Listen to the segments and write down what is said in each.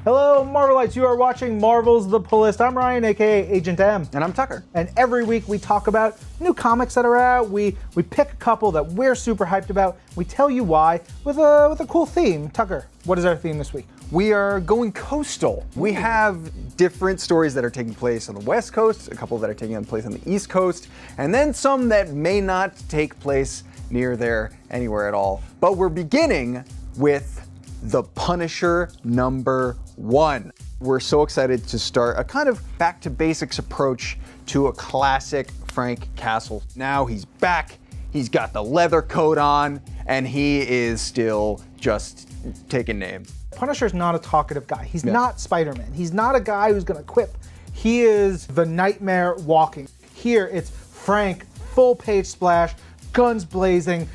Hello, Marvelites. You are watching Marvel's The Pull List. I'm Ryan, aka Agent M. And I'm Tucker. And every week we talk about new comics that are out. We pick a couple that we're super hyped about. We tell you why with a cool theme. Tucker, what is our theme this week? We are going coastal. We have different stories that are taking place on the West Coast, a couple that are taking place on the East Coast, and then some that may not take place near there anywhere at all. But we're beginning with The Punisher #1. We're so excited to start a kind of back to basics approach to a classic Frank Castle. Now he's back, he's got the leather coat on, and he is still just taking names. Punisher's not a talkative guy. He's not Spider-Man. He's not a guy who's gonna quip. He is the nightmare walking. Here it's Frank, full page splash, guns blazing,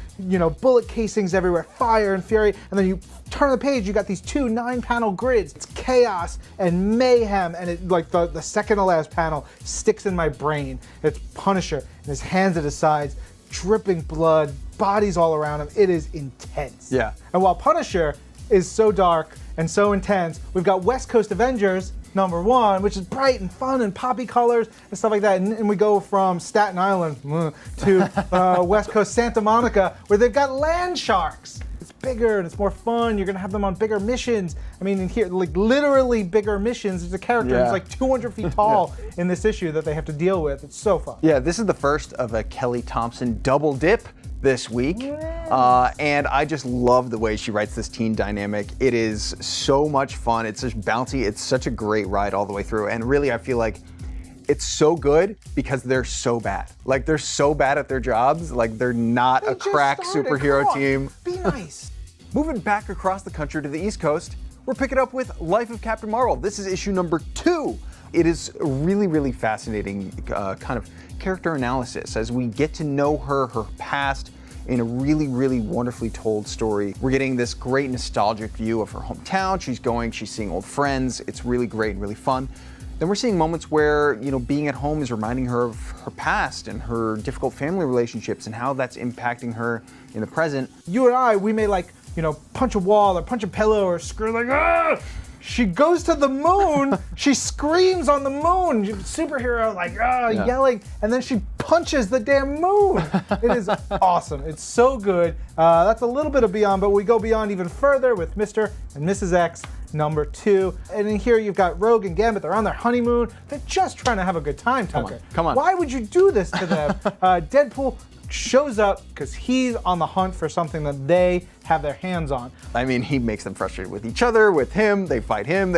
bullet casings everywhere, fire and fury, and then you turn the page, you got these two 9-panel grids. It's chaos and mayhem, and it like the second to last panel sticks in my brain. It's Punisher and his hands at his sides, dripping blood, bodies all around him. It is intense. Yeah. And while Punisher is so dark and so intense, we've got West Coast Avengers #1, which is bright and fun and poppy colors and stuff like that. And we go from Staten Island to West Coast Santa Monica, where they've got land sharks. It's bigger and it's more fun. You're gonna have them on bigger missions. I mean, in here, like literally bigger missions. There's a character who's like 200 feet tall in this issue that they have to deal with. It's so fun. Yeah, this is the first of a Kelly Thompson double dip this week. And I just love the way she writes this teen dynamic. It is so much fun. It's just bouncy. It's such a great ride all the way through. And really, I feel like it's so good because they're so bad. Like, they're so bad at their jobs. Like, they're not a crack superhero team. Be nice. Moving back across the country to the East Coast, we're picking up with Life of Captain Marvel. This is issue #2. It is a really, really fascinating kind of character analysis as we get to know her past in a really, really wonderfully told story. We're getting this great nostalgic view of her hometown. She's seeing old friends. It's really great and really fun. Then we're seeing moments where, being at home is reminding her of her past and her difficult family relationships and how that's impacting her in the present. You and I, we may punch a wall or punch a pillow or scream like, ah! She goes to the moon, she screams on the moon, superhero yelling, and then she punches the damn moon. It is awesome. It's so good. That's a little bit of Beyond, but we go beyond even further with Mr. and Mrs. X #2. And in here you've got Rogue and Gambit. They're on their honeymoon. They're just trying to have a good time, Tucker. Come on. Why would you do this to them? Deadpool shows up because he's on the hunt for something that they have their hands on. I mean, he makes them frustrated with each other, with him, they fight him,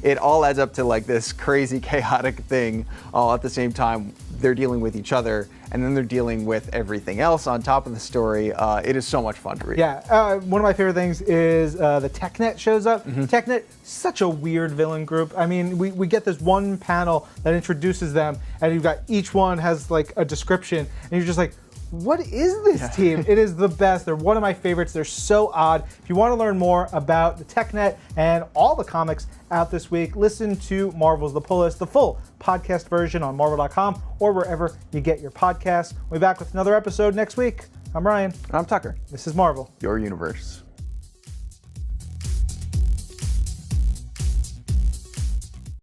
it all adds up to like this crazy, chaotic thing all at the same time. They're dealing with each other, and then they're dealing with everything else on top of the story. It is so much fun to read. Yeah, one of my favorite things is the TechNet shows up. TechNet, such a weird villain group. I mean, we get this one panel that introduces them, and you've got each one has like a description, and you're just like, what is this team? It is the best. They're one of my favorites. They're so odd. If you want to learn more about the TechNet and all the comics out this week, listen to Marvel's The Pull List, the full podcast version on Marvel.com or wherever you get your podcasts. We'll be back with another episode next week. I'm Ryan. I'm Tucker. This is Marvel, Your universe.